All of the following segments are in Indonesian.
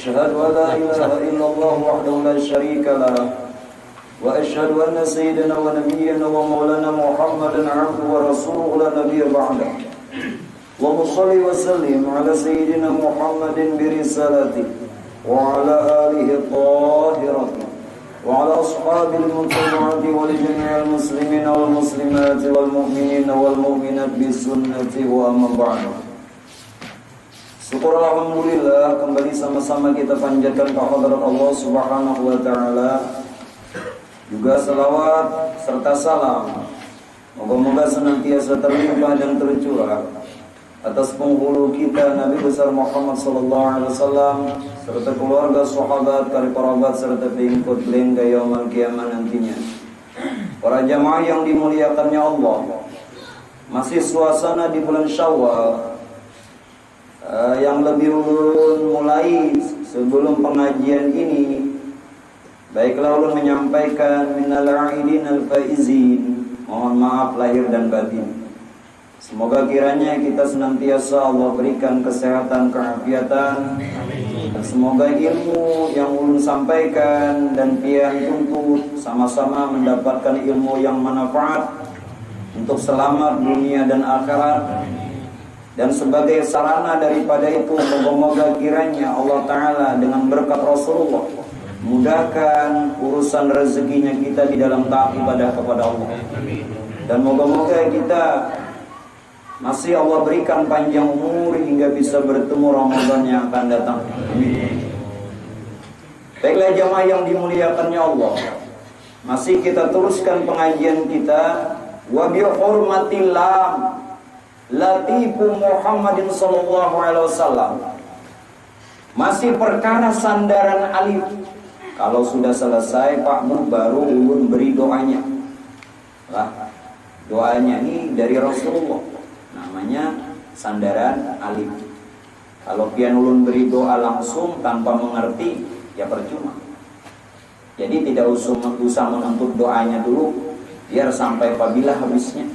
أشهد أن لا إله إلا الله وحده لا شريك له وأشهد أن سيدنا ونبينا ومولانا محمدا عبده ورسوله لا نبي بعده اللهم صل وسلم على سيدنا محمد برسالته وعلى آله الطاهرة وعلى أصحابه المتبعة ولجميع المسلمين والمسلمات والمؤمنين والمؤمنات بسنته وأما بعد. Syukur alhamdulillah, kembali sama-sama kita panjatkan kehadirat Allah Subhanahu wa taala. Juga selawat serta salam moga-moga senantiasa terlimpah dan tercurah atas penghulu kita Nabi besar Muhammad sallallahu alaihi wasallam serta keluarga, sahabat, karib kerabat serta pengikut beliau hingga yaumul kiamat nantinya. Para jamaah yang dimuliakannya Allah, masih suasana di bulan Syawal. Yang lebih ulun mulai sebelum pengajian ini, baiklah ulun menyampaikan minal aidin al faizin, mohon maaf lahir dan batin. Semoga kiranya kita senantiasa Allah berikan kesehatan, keafiatan, dan semoga ilmu yang ulun sampaikan dan pian tuntut sama-sama mendapatkan ilmu yang manfaat untuk selamat dunia dan akhirat. Dan sebagai sarana daripada itu, moga-moga kiranya Allah Ta'ala dengan berkat Rasulullah mudahkan urusan rezekinya kita di dalam taat ibadah kepada Allah. Dan moga-moga kita masih Allah berikan panjang umur hingga bisa bertemu Ramadan yang akan datang. Baiklah jamaah yang dimuliakannya Allah, masih kita teruskan pengajian kita wa bi hurmatillah Latifu Muhammadin sallallahu alaihi wasallam. Masih perkara sandaran alif. Kalau sudah selesai Pak Mu baru ulun beri doanya. Lah, doanya ini dari Rasulullah. Namanya sandaran alif. Kalau pian ulun beri doa langsung tanpa mengerti, ya percuma. Jadi tidak usah menuntut doanya dulu, biar sampai apabila habisnya.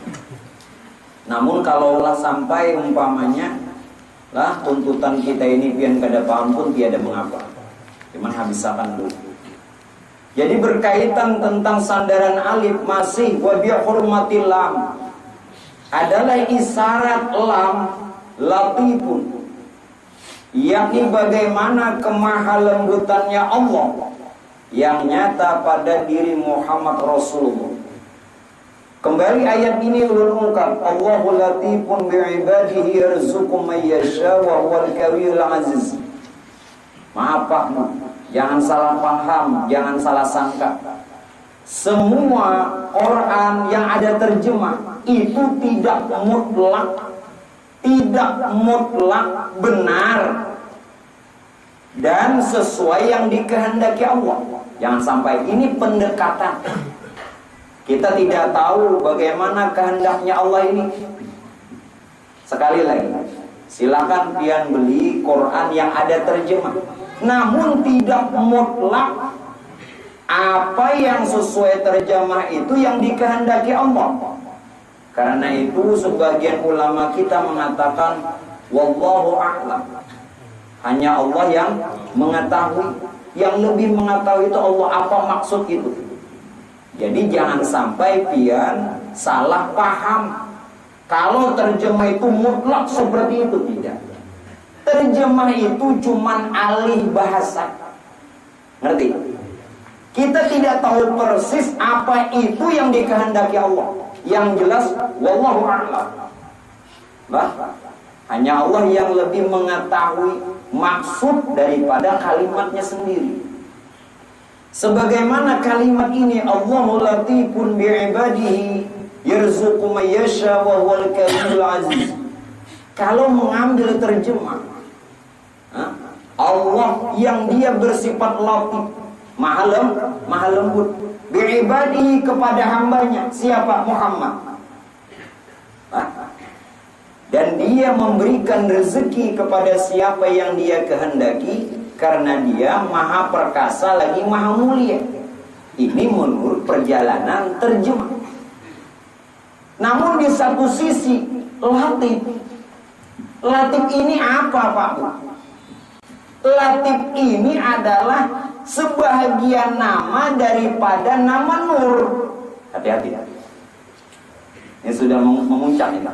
Namun kalau lah sampai umpamanya lah tuntutan kita ini pian kada paham pun tiada mengapa. Cuman habisakan dulu. Jadi berkaitan tentang sandaran alif masih wa bi hurmatil lam adalah isyarat lam latifun, yakni bagaimana kemahalembutannya Allah yang nyata pada diri Muhammad Rasulullah. Kembali ayat ini ulun ungkap, Allahu latifun bi'ibadihi yarzuqu man yasha wa huwal qawiyul aziz. Maaf Pak, jangan salah paham, jangan salah sangka. Semua Quran yang ada terjemah itu tidak mutlak benar dan sesuai yang dikehendaki Allah. Jangan sampai ini pendekatan. Kita tidak tahu bagaimana kehendaknya Allah ini. Sekali lagi, silakan pian beli Quran yang ada terjemah. Namun tidak mutlak apa yang sesuai terjemah itu yang dikehendaki Allah. Karena itu sebagian ulama kita mengatakan wallahu a'lam. Hanya Allah yang mengetahui. Yang lebih mengetahui itu Allah, apa maksud itu. Jadi jangan sampai pian salah paham. Kalau terjemah itu mutlak seperti itu, tidak. Terjemah itu cuman alih bahasa. Ngerti? Kita tidak tahu persis apa itu yang dikehendaki Allah. Yang jelas wallahu a'lam. Hanya Allah yang lebih mengetahui maksud daripada kalimatnya sendiri. Sebagaimana kalimat ini, Allahu latifun bi'ibadihi yarzuqu man yasha wa huwal qawiyul aziz. Kalau mengambil terjemah, Allah yang dia bersifat latif, maha lembut, bi'ibadihi kepada hambanya. Siapa? Muhammad. Dan dia memberikan rezeki kepada siapa yang dia kehendaki, karena dia maha perkasa lagi maha mulia. Ini menurut perjalanan terjemah. Namun di satu sisi latif ini apa Pak? Latif ini adalah sebahagian nama daripada nama Nur. Hati-hati ya. Ini sudah memuncak ini.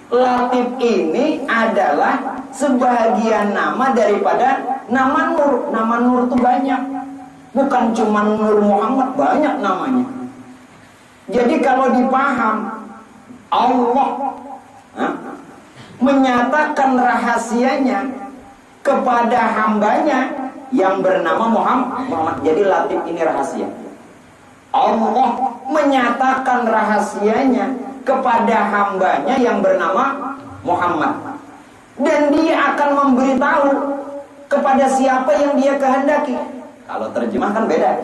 Latif ini adalah sebahagian nama daripada nama Nur. Nama Nur itu banyak. Bukan cuma Nur Muhammad, banyak namanya. Jadi kalau dipaham, Allah menyatakan rahasianya kepada hambanya yang bernama Muhammad. Jadi Latif ini rahasia. Allah menyatakan rahasianya kepada hambanya yang bernama Muhammad, dan dia akan memberitahu kepada siapa yang dia kehendaki. Kalau terjemah kan beda.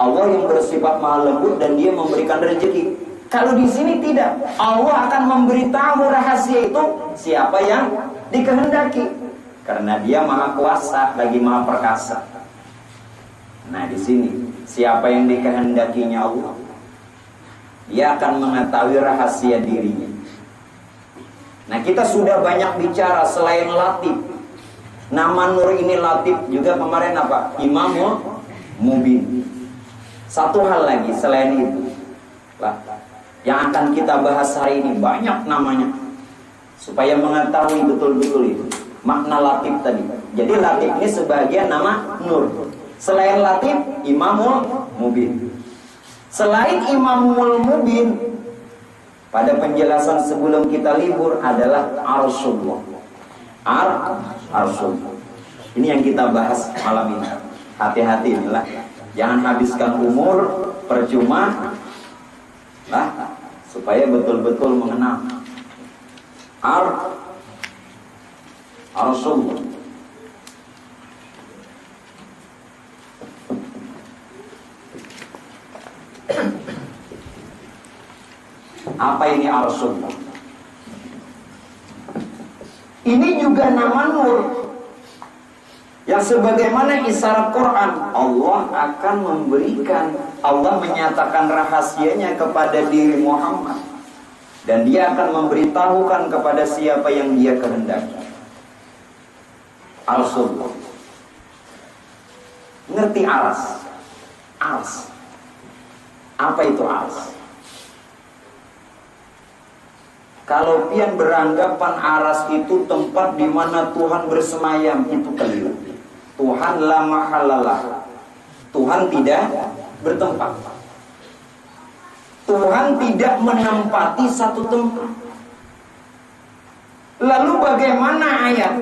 Allah yang bersifat maha lembut dan dia memberikan rezeki. Kalau di sini tidak, Allah akan memberitahu rahasia itu siapa yang dikehendaki, karena dia maha kuasa lagi maha perkasa. Nah di sini siapa yang dikehendakinya Allah, dia akan mengetahui rahasia dirinya. Nah kita sudah banyak bicara selain Latif. Nama Nur ini Latif juga kemarin apa? Imamul Mubin. Satu hal lagi selain itu lah, yang akan kita bahas hari ini banyak namanya, supaya mengetahui betul-betul itu makna Latif tadi. Jadi Latif ini sebagian nama Nur. Selain Latif, Imamul Mubin. Selain Imamul Mubin, pada penjelasan sebelum kita libur adalah Arsyullah. Arsyullah. Ini yang kita bahas malam ini. Hati-hati inilah. Jangan habiskan umur percuma lah, supaya betul-betul mengenal Arsyullah. Apa ini Arsyullah? Ini juga nama Nur, yang sebagaimana isyarat Quran, Allah akan memberikan, Allah menyatakan rahasianya kepada diri Muhammad, dan dia akan memberitahukan kepada siapa yang dia kehendaki. Arsyullah. Ngerti aras? Aras. Apa itu aras? Kalau pian beranggapan aras itu tempat di mana Tuhan bersemayam, itu keliru. Tuhan la mahallalah. Tuhan tidak bertempat. Tuhan tidak menempati satu tempat. Lalu bagaimana ayat?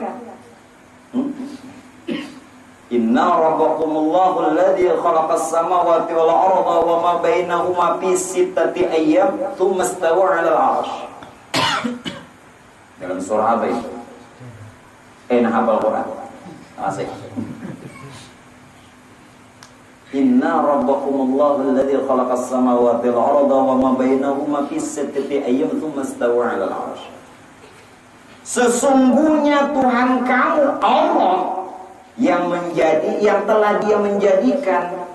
Inna rabbakumullahu alladzi khalaqas samawati wal arda wa ma bainahuma fi sittati ayyam tsumma istawa 'alal 'arsy. Dalam surah apa itu? Hafal Quran. Asik. Inna rabbakumullahu alladzi khalaqas samawati wal arda wa ma bainahuma fi sittati ayyam tsumma istawa 'alal 'arsy. Sesungguhnya Tuhan kamu Allah yang telah dia menjadikan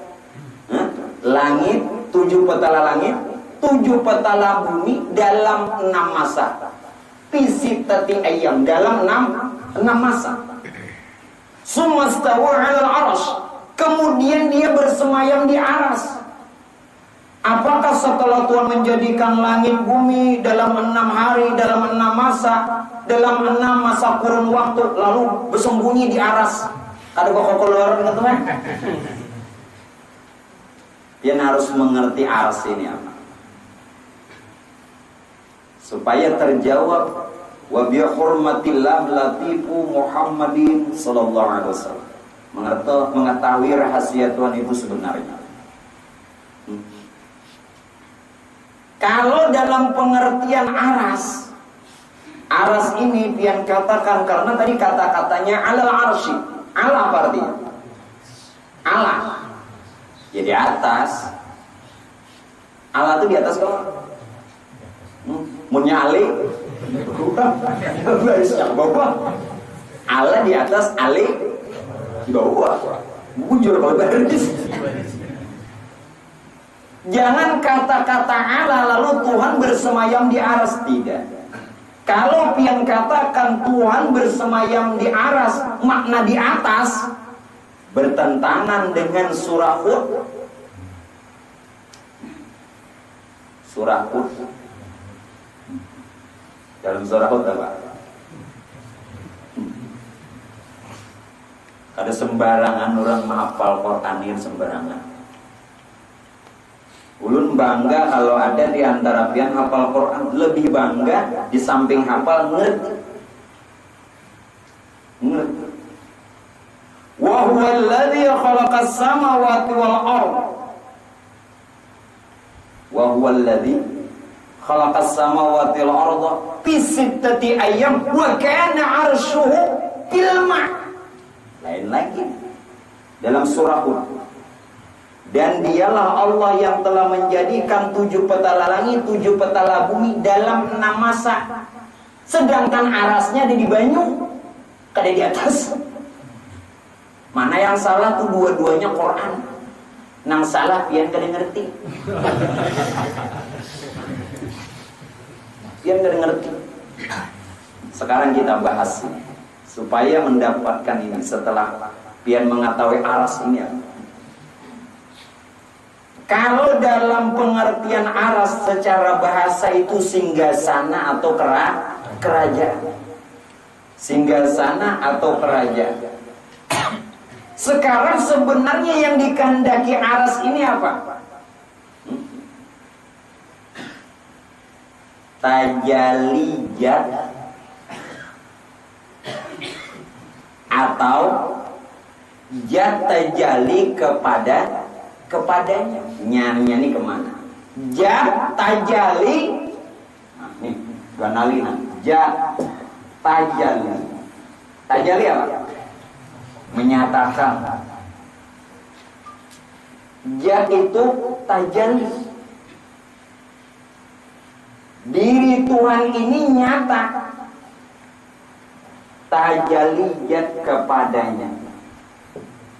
langit, 7 petala langit, 7 petala bumi dalam 6 masa. Fisitati ayam, dalam 6 masa. Sumastawa 'alal 'arsy, kemudian dia bersemayam di aras. Apakah setelah Tuhan menjadikan langit bumi dalam 6 hari, dalam 6 masa, dalam 6 masa kurun waktu, lalu bersembunyi di aras? Kada kok keluar dengan teman. Dia harus mengerti aras ini apa, supaya terjawab wa bi hurmatillah latifu Muhammadin sallallahu alaihi wasallam, mengetahui rahasia Tuhan itu sebenarnya. Kalau dalam pengertian aras ini pian katakan, karena tadi kata-katanya alal arsy. Allah apa artinya? Allah. Ya di atas. Allah itu di atas kalau punya Ali bawah. Allah di atas, Ali di bawah. Bujur kalau beres. Jangan kata-kata Allah lalu Tuhan bersemayam di aras, tidak. Kalau pian katakan Tuhan bersemayam di aras, makna di atas, bertentangan dengan surah Hud. Surah Hud. Dalam surah Hud apa? Ada sembarangan orang menghafal Quran ini sembarangan. Ulun bangga kalau ada di antara pian hafal Quran, lebih bangga di samping hafal ngerti. Ngerti. Wa huwa alladhi khalaqas samawati wal ardh. Wa huwa alladhi khalaqas samawati wal ardh fi sittati ayyam wa kana 'arshuhu fil ma'. Lain lagi dalam surah Hud. Dan dialah Allah yang telah menjadikan 7 petala langit, 7 petala bumi dalam 6 masa. Sedangkan arasnya ada di banyu, ada di atas. Mana yang salah tuh dua-duanya Quran. Nang salah pian kada ngerti. Pian kada ngerti. Sekarang kita bahas supaya mendapatkan ini setelah pian mengetahui aras ini. Kalau dalam pengertian aras secara bahasa itu singgasana atau kerajaan. Singgasana atau kerajaan. Sekarang sebenarnya yang dikehendaki aras ini apa? Tajaliyat atau jat tajali kepadanya. Nyanya ini kemana? Jat tajali. Nah, nih ganalina. Jat tajali. Tajali apa? Menyatakan. Jat itu tajali. Diri Tuhan ini nyata. Tajali jat kepadanya.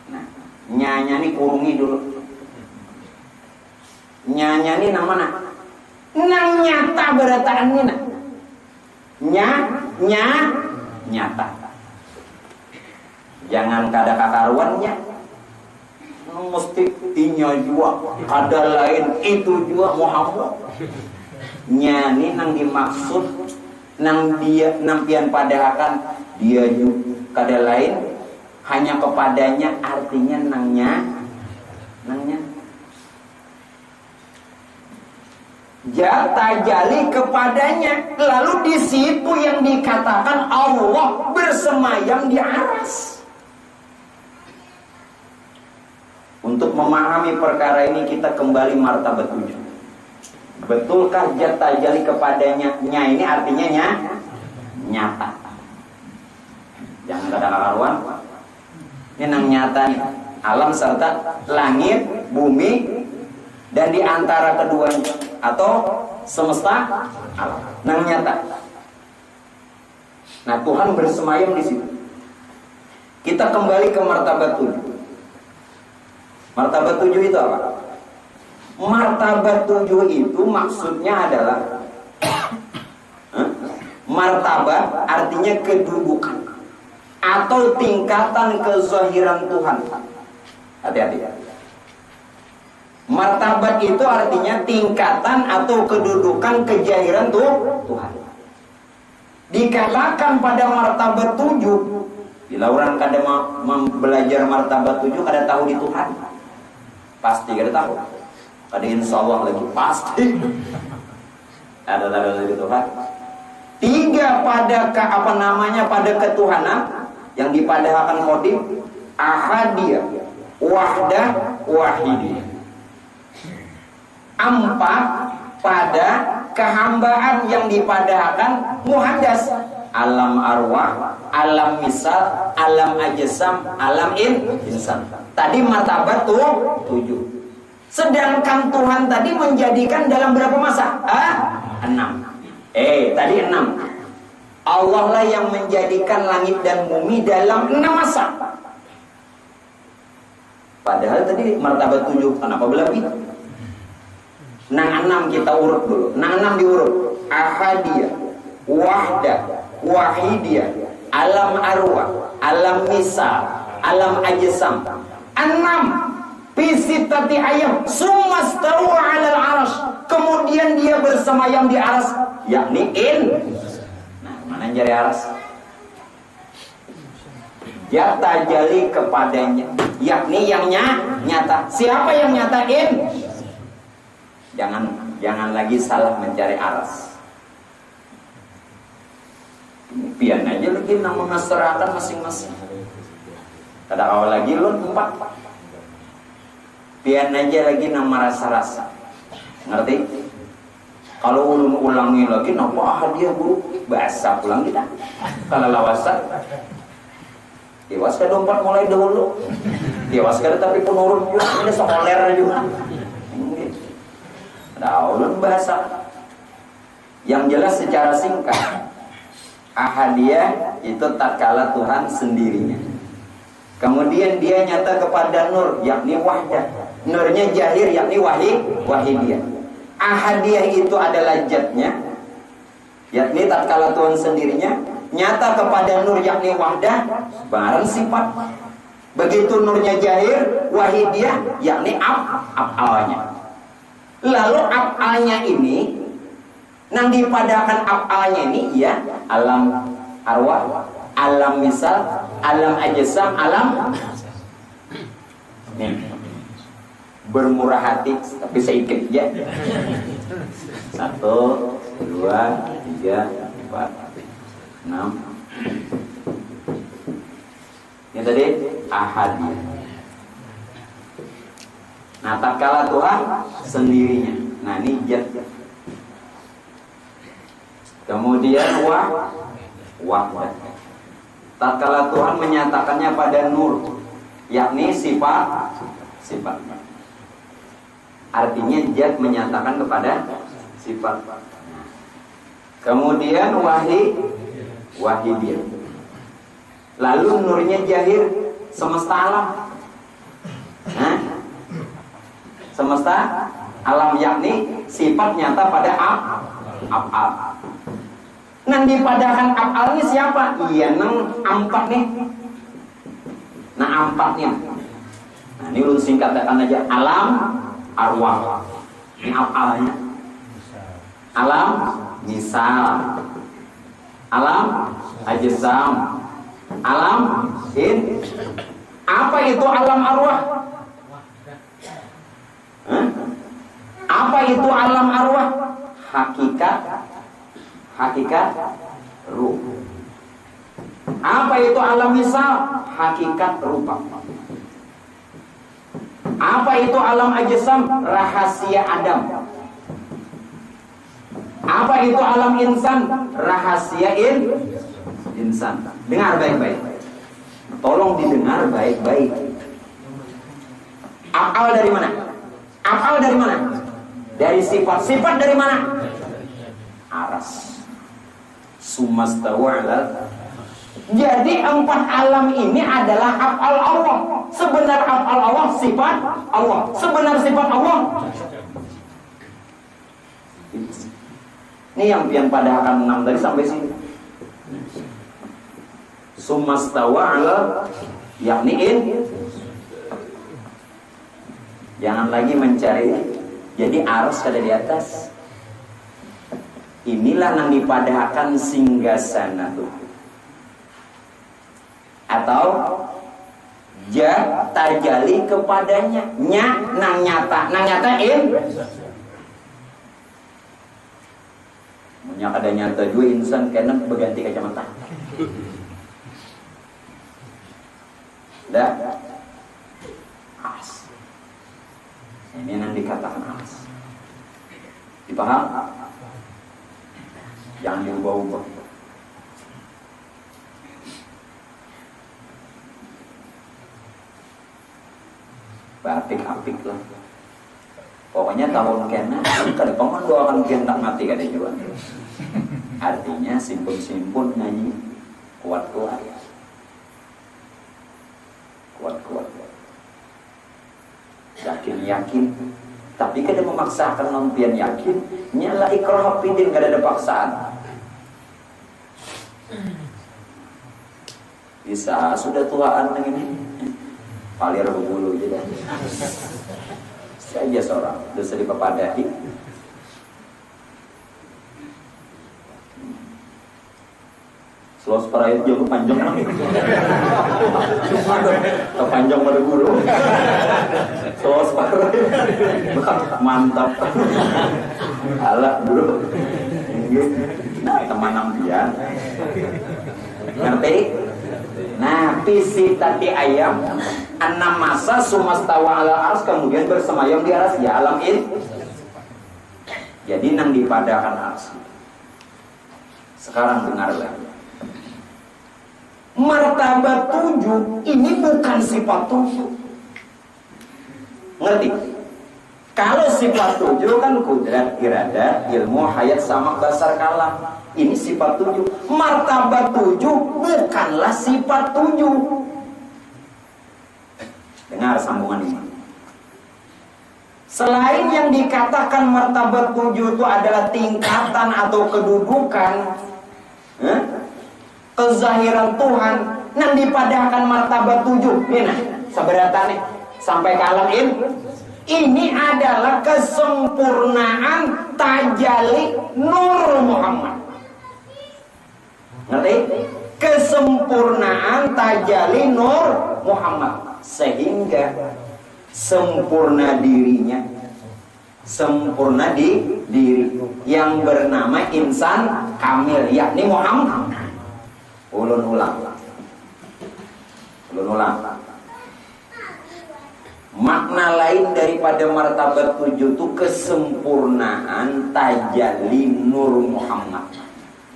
Nah, nyanya ini kurungi dulu. Nyanya ini nama mana? Nang nyata berataan ini. Nyata. Jangan kada kakaruannya. Mesti tinya jua. Kada lain itu jua Muhammad. Nyani nang dimaksud nang dia nampian padahakan dia juga kada lain hanya kepadanya, artinya nangnya jata jali kepadanya. Lalu di situ yang dikatakan Allah bersemayam di aras. Untuk memahami perkara ini kita kembali martabat 7. Betulkah jata jali kepadanya? Nya ini artinya nyata. Jangan ada karuan. Ini nang nyata nih. Alam serta langit, bumi, dan di antara keduanya atau semesta alam. Nang nyata. Nah, Tuhan bersemayam di situ. Kita kembali ke martabat 7. Martabat 7 itu apa? Martabat 7 itu maksudnya adalah martabat artinya kedudukan atau tingkatan kezahiran Tuhan. Hati-hati. Martabat itu artinya tingkatan atau kedudukan kejahiran Tuhan. Dikatakan pada martabat 7, bila orang kada belajar martabat 7 kada tahu di Tuhan. Pasti kada tahu. Kada insyaallah lagi pasti. Ada di Tuhan. 3 pada pada ketuhanan yang dipadahkan qadim, ahadiyah, wahdah, wahidiyah. 4 pada kehambaan yang dipadahkan muhaddas, alam arwah, alam misal, alam ajsam, alam insan. Tadi martabat 7. Sedangkan Tuhan tadi menjadikan dalam berapa masa? 6. Tadi 6. Allah lah yang menjadikan langit dan bumi dalam 6 masa. Padahal tadi martabat 7. Kenapa berlebih? Nang 6 kita urut dulu. Nang 6 diurut. Ahadiyah, wahdah, wahidiyah, alam arwah, alam misal, alam ajsam. 6 Pisitati ayam sumastawa 'alal arash. Kemudian dia bersemayam di aras, yakni Nah, mana jari aras? Ya tajali kepadanya, yakni yang nyata. Siapa yang nyatain? Jangan lagi salah mencari aras. Pian aja lagi nama masyarakat masing-masing. Ada awal lagi lu 4. Pian aja lagi nama rasa-rasa. Ngerti? Kalau ulun ulangi lagi napa hadiah guru? Bahasa pulang kita. Kalau lawasan Tiwas ke 4 mulai dahulu. Tiwas ke tapi penurun juga. Ini sekoler juga. Ada ulun bahasa. Yang jelas secara singkat, ahadiyah itu tatkala Tuhan sendirinya. Kemudian dia nyata kepada nur, yakni wahdah. Nurnya jahir, yakni wahidiyah. Ahadiyah itu adalah zatnya, yakni tatkala Tuhan sendirinya. Nyata kepada nur, yakni wahdah, barang sifat. Begitu nurnya jahir, wahidiyah, yakni af'alnya. Lalu af'alnya ini, nang dipadakan af'alnya ini, ya alam arwah, alam misal, alam ajsam, alam nih. Bermurah hati, tapi sedikit ya. 1, 2, 3, 4, 6. Ini tadi ahadiyah. Nah, tatkala Tuhan sendirinya. Nah, ini zat. Kemudian wahdah. Tatkala Tuhan menyatakannya pada nur, yakni sifat. Artinya zat menyatakan kepada sifat. Kemudian wahidiyah. Lalu nurnya jahir semesta alam. Semesta alam, yakni sifat nyata pada af'al. Nang dipadakan af'al ini siapa? Iya, nang ampat nih. Nah, ampatnya. Nah, ini ulun singkatkan aja, alam arwah. Ini af'alnya. Alam misal, alam ajsam, alam apa itu alam arwah? Apa itu alam arwah? Hakikat ruh. Apa itu alam misal? Hakikat rupa. Apa itu alam ajsam? Rahasia Adam. Apa itu alam insan? Rahasia insan. Dengar baik-baik. Tolong didengar baik-baik. Af'al dari mana? Af'al dari mana? Dari sifat. Sifat dari mana? Aras. Sumastawa 'alal. Jadi 4 alam ini adalah af'al Allah. Sebenar af'al Allah, sifat Allah. Sebenar sifat Allah. Ini yang pian padahakan 6 tadi sampai sini. Sumastawa 'alal, yakni jangan lagi mencari. Jadi aras ada di atas. Inilah yang dipadahakan singgasana tuh. Atau tajali kepadanya. Nang nyatain. Punya ada nyata juga insan karena berganti kacamata. Dah. As. Ini yang dikatakan as. Dipaham? Jangan diubah-ubah. Apik-apik lah. Pokoknya tahun kena kada paman doakan kian tak mati kada juga. Artinya simpun-simpun nyanyi kuat-kuat. Kuat-kuat. Yakin-yakin. Tapi kada memaksakan non pian yakin. Nyala ikrah pidin kada ada paksaan. Bisa sudah tuaan ini. Palir berbulu gitu. Saja seorang dosa dipapadahi. Selos perayaan jauh panjang kepanjang pada guru. Selos perayaan mantap. Alah bro. Teman ambian. Ngerti? Nah, visi tati ayam enam masa sumastawa ala ars, kemudian bersemayam di aras ya alam ini. Jadi nang dipadakan ars. Sekarang dengarlah. Martabat 7 ini bukan sifat 7. Ngerti? Kalau sifat 7 kan kudrat, irada, ilmu, hayat, sama basar, kalam. Ini sifat 7. Martabat 7 bukanlah sifat 7. Dengar sambungan ini. Selain yang dikatakan martabat 7 itu adalah tingkatan atau kedudukan, kezahiran Tuhan, yang dipadahkan martabat 7. Ini nah, seberatane sampai ke alam ini adalah kesempurnaan tajalli Nur Muhammad. Ngerti? Kesempurnaan tajalli Nur Muhammad, sehingga sempurna dirinya, sempurna di diri yang bernama insan kamil, yakni Muhammad. Ulun ulang. Makna lain daripada martabat 7 itu kesempurnaan tajalli Nur Muhammad,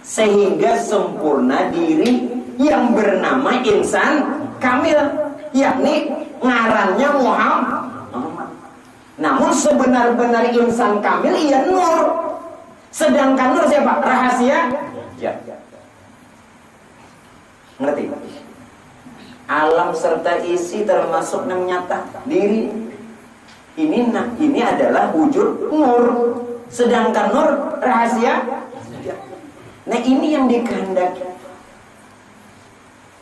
sehingga sempurna diri yang bernama insan kamil, yakni ngarannya Muhammad. Namun sebenar-benar insan kamil ia nur. Sedangkan nur siapa? Rahasia. Ya. Ngerti? Alam serta isi termasuk yang nyata diri. Ini adalah wujud nur. Sedangkan nur rahasia. Nah ini yang dikehendaki.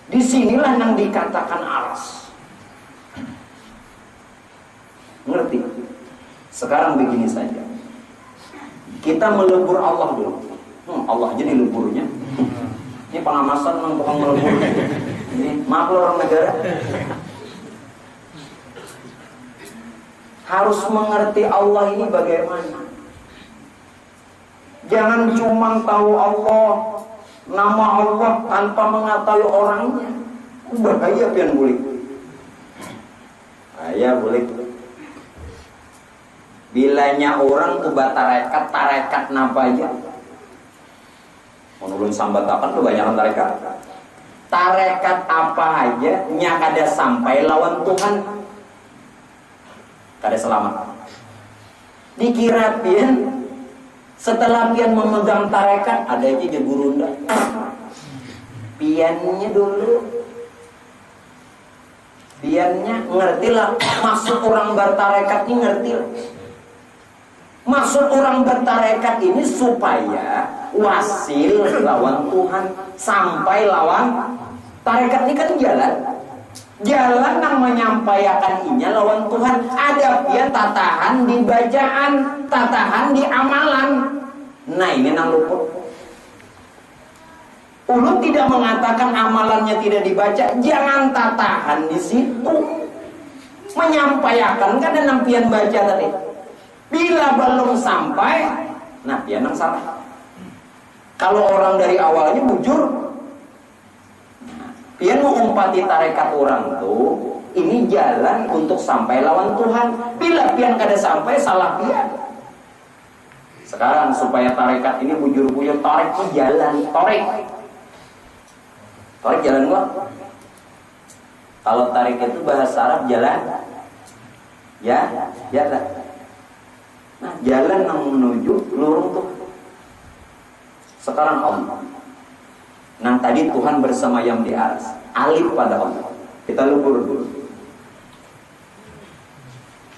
Disinilah yang dikatakan aras. Ngerti? Sekarang begini saja. Kita melebur Allah dulu. Allah jadi leburnya. Ini pengamasan yang tukang melebur. Ini maaf loh orang negara. Harus mengerti Allah ini bagaimana. Jangan cuma tahu Allah, nama Allah tanpa mengetahui orangnya. Bahaya pian boleh. Bahaya boleh. Bilanya orang tuh tarekat napa aja. Menurun sambatakan tuh banyak tarekat. Tarekat apa aja nya kada sampai lawan Tuhan, kada selamat. Dikira pian setelah pian memegang tarekat ada aja di gurunda. Piannya dulu. Piannya ngertilah maksud orang bertarekat ini ngertilah. Maksud orang bertarekat ini supaya wasil lawan Tuhan sampai lawan tarekat ini kan jalan yang menyampaikan inya lawan Tuhan. Ada pian tatahan di bacaan, tatahan di amalan. Nah ini nang luput. Ulun tidak mengatakan amalannya tidak dibaca, jangan tatahan di situ. Menyampaikan kan ada pian baca tadi. Bila belum sampai, nah pian nang salah. Kalau orang dari awalnya bujur, pian mengumpati tarekat orang tuh, ini jalan untuk sampai lawan Tuhan. Bila pian kada sampai, salah pian. Sekarang supaya tarekat ini bujur-bujur, tarik itu jalan, tarik jalan gua. Kalau tarik itu bahasa Arab jalan, ya, jalan. Nah, jalan yang menuju lurung tuh. Sekarang Allah. Nah tadi Tuhan bersemayam di aras, alif pada Allah. Kita lubur dulu.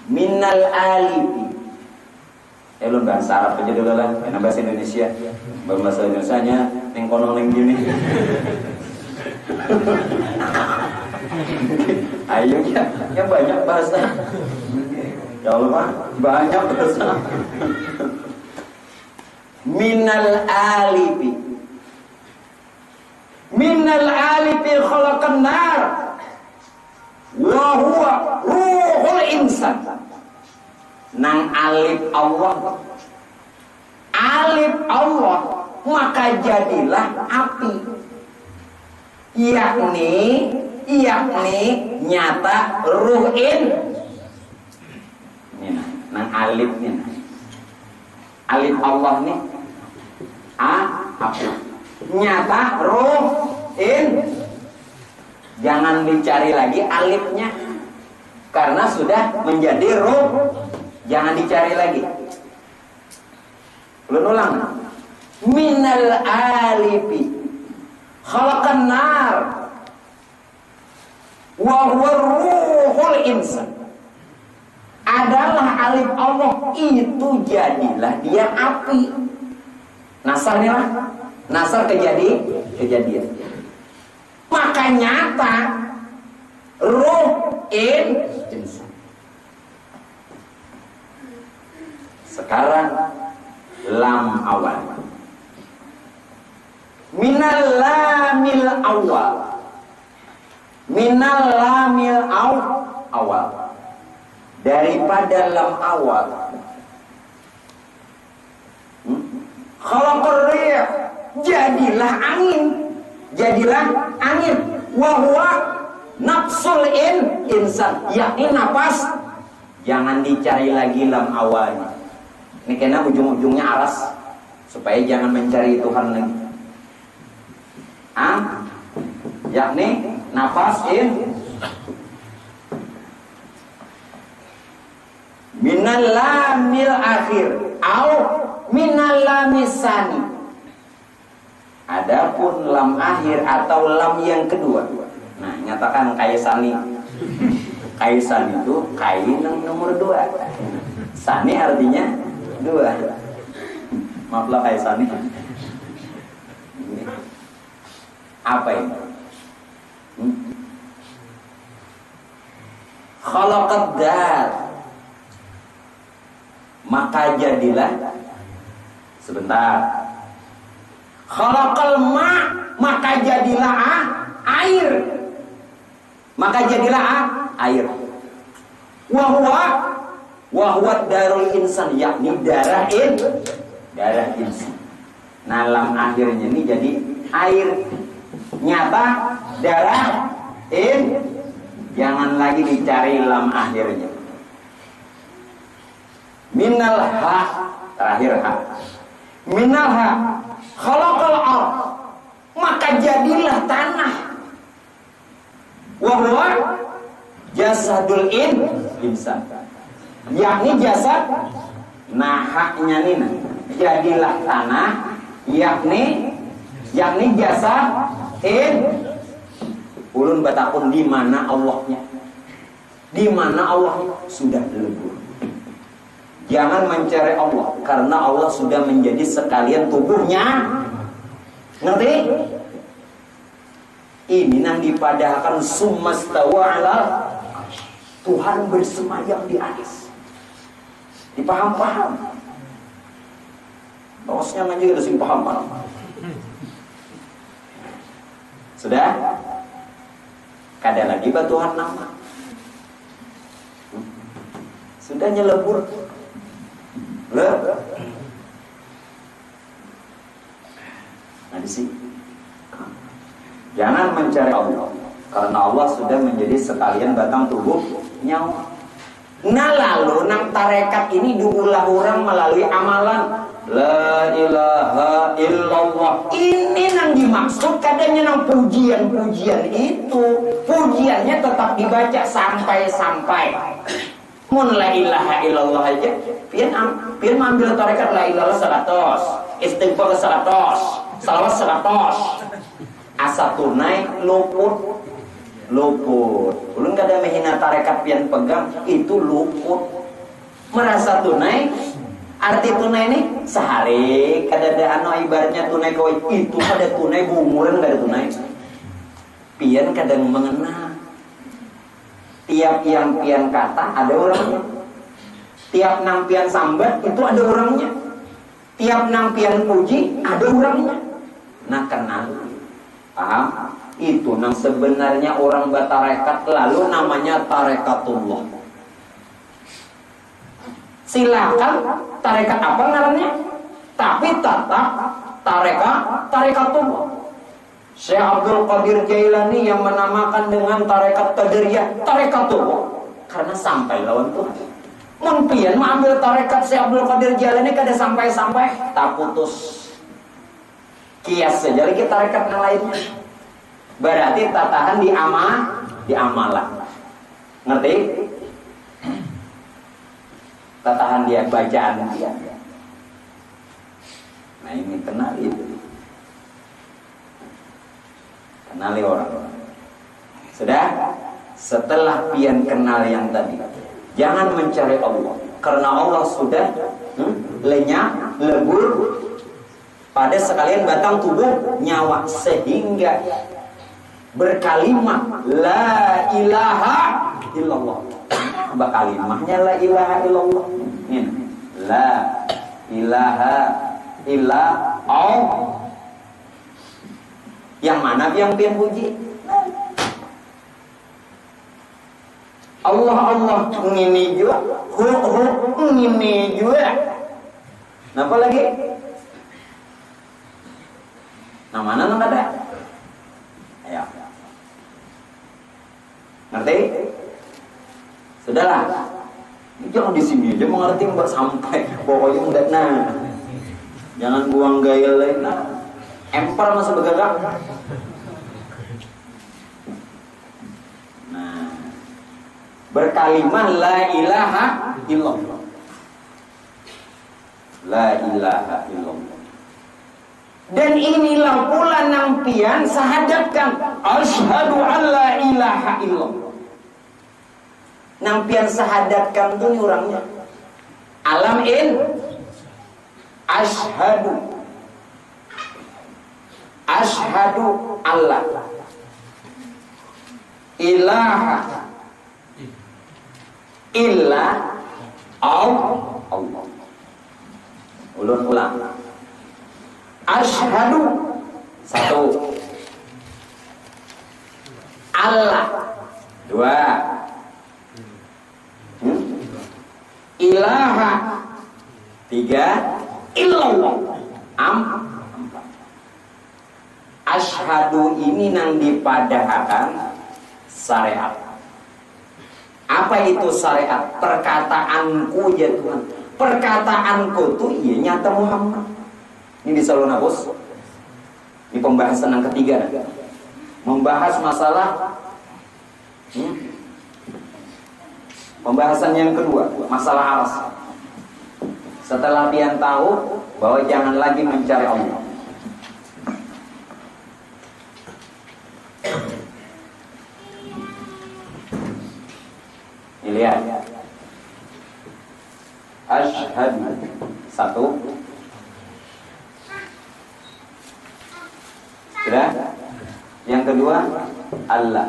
Minal alifi. Lu bahasa Arab aja dulu lah, karena bahasa Indonesia. Bahasa Indonesianya neng konong neng gini. Ayo ya banyak bahasa. Ya Allah, banyak bahasa. Minal alifi. Minal alifi khalaqan nar. Wa huwa ruhul insan. Nang alif Allah. Alif Allah, maka jadilah api. Yakni nyata ruhin. Ini nang alif nih. Alif Allah nih. Api. Nyata ruhin. Jangan dicari lagi alifnya. Karena sudah menjadi ruh. Jangan dicari lagi. Ulang. Minal alifi khalaqan nar wa huwa ruhul insan. Adalah alif Allah itu jadilah dia api. Nasarnya lah. Nasar kejadian. Maka nyata ruh insan. Sekarang lam awal. Minal lamil awal. Minal lamil awal. Daripada lam awal. Khalaqar rih. Jadilah angin. Wa huwa nafsul insan. Yakni napas. Jangan dicari lagi lam awalnya. Ini karena ujung-ujungnya aras supaya jangan mencari Tuhan lagi. Yakni nafas minal lamil akhir au minal lamisani. Adapun lam akhir atau lam yang kedua. Nah, nyatakan kaisani. Kaisan itu kain yang nomor 2. Sani artinya 2. Maaflah kaisani. Apa ini? Khalaqad dar. Maka jadilah sebentar. Khalaqal ma, maka jadilah air. Maka jadilah air. Wa huwa darul insan, yakni darah insan. Nah, lam akhirnya ini jadi air. Nyata darah jangan lagi dicari lam akhirnya. Minal ha, terakhir ha. Minal ha khalaqal ardh, maka jadilah tanah. Wa huwa jasadul insan, yakni jasad. Nah, haknya nih, jadilah tanah, yakni jasad ulun batakun di mana Allahnya? Di mana Allahnya? Sudah lebur. Jangan mencari Allah, karena Allah sudah menjadi sekalian tubuhnya. Ngerti? Ini yang dipadahkan summastawa ala, Tuhan bersemayam di atas. Dipaham-paham. Bosnya aja udah sing paham-paham. Sudah? Kada lagi Tuhan nama. Sudah nyelebur. Nah, di sini jangan mencari Allah, karena Allah sudah menjadi sekalian batang tubuh nyawa. Nah, lalu nang tarekat ini diulah orang melalui amalan la ilaha illallah. Ini nang dimaksud kadangnya nang pujian-pujian itu. Pujiannya tetap dibaca sampai-sampai. Mun la ilaha illallah aja, pian ambil tarekat la ilaha 100, istighfar 100, salawat 100. Asa tunai luput. Ulun kada menghina tarekat pian pegang, itu luput. Merasa tunai, arti tunai ini sehari kada ada ibaratnya tunai kau itu kada tunai bumuran kada tunai. pian kadang mengenal. Tiap yang pian kata ada orangnya. Tiap nang pian sambat itu ada orangnya. Tiap nang pian puji ada orangnya. Nah kenal, paham? Itu nang sebenarnya orang batarekat, lalu namanya tarekatullah. Silakan tarekat apa namanya, tapi tetap tarekatullah. Syekh Abdul Qadir Jailani yang menamakan dengan tarekat Qadiriyah tarekatullah karena sampai lawan Tuhan. Mun pian mengambil tarekat Syekh Abdul Qadir Jailani kada sampai-sampai tak putus. Kias saja lagi tarekat yang lainnya. Berarti tatahan di amalan. Ngerti? Tatahan dia bacaan dia. Nah ini kenal itu. Kenali orang-orang. Sudah? Setelah pian kenal yang tadi, jangan mencari Allah, karena Allah sudah lenyap, lebur pada sekalian batang tubuh nyawa, sehingga berkalimah la ilaha illallah. Kalimahnya la ilaha illallah. Ini la ilaha illallah. Yang mana yang pian puji? Allah ngini juga, ngini juga. Napa lagi? Nah mana nang ada? Ayo. Ngerti? Sudahlah. Jangan di sini aja mengerti mbak sampai pokoknya udah nah. Jangan buang gaya lain nah. Empar masa bergerak. Nah, berkalimah la ilaha illallah. La ilaha illallah. Dan inilah pula nang pian sahadatkan asyhadu an la ilaha illallah. Nang pian sahadatkan tuh orangnya alam asyhadu Allah ilaha illa Allah. Ulang. Asyhadu satu, Allah dua, ilaha tiga, illallah empat. Asyhadu ini nang dipadahkan syariat. Apa itu syariat? Perkataanku ya Tuhan. Perkataanku tuh iya nyata Muhammad. Ini di Salon Bos. Ini pembahasan yang ketiga. Membahas masalah pembahasan yang kedua, masalah aras. Setelah pian tahu bahwa jangan lagi mencari Allah. Ini lihat. Asyhadu satu. Sudah? Yang kedua Allah.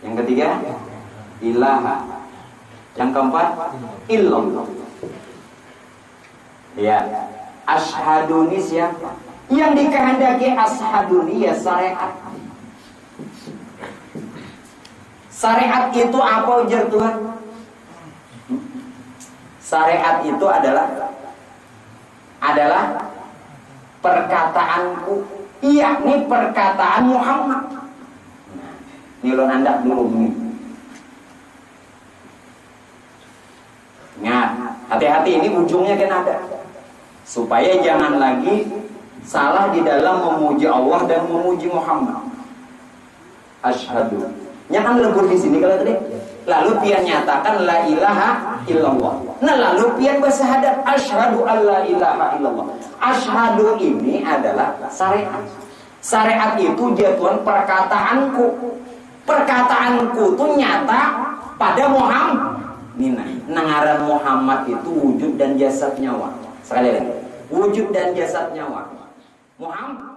Yang ketiga ilaha. Yang keempat illallah. Ya. Asyhadu ini siapa? Yang dikehendaki asyhadu ini ya syariat. Syariat itu apa ujar Tuhan? Syariat itu adalah perkataanku, yakni perkataan Muhammad. Ini lo nandak dulu nih. Ingat, hati-hati ini ujungnya kan ada. Supaya jangan lagi salah di dalam memuji Allah dan memuji Muhammad. Asyhadu. Jangan lebur di sini kalau tadi. Lalu pian nyatakan la ilaha illallah. Nah lalu pian bersyahadat asyhadu alla ilaha illallah. Asyhadu ini adalah syariat. Syariat itu jatuhan perkataanku. Perkataanku itu nyata pada Muhammad. Nina, nangaran Muhammad itu wujud dan jasad nyawa. Sekali lagi, wujud dan jasad nyawa. Muhammad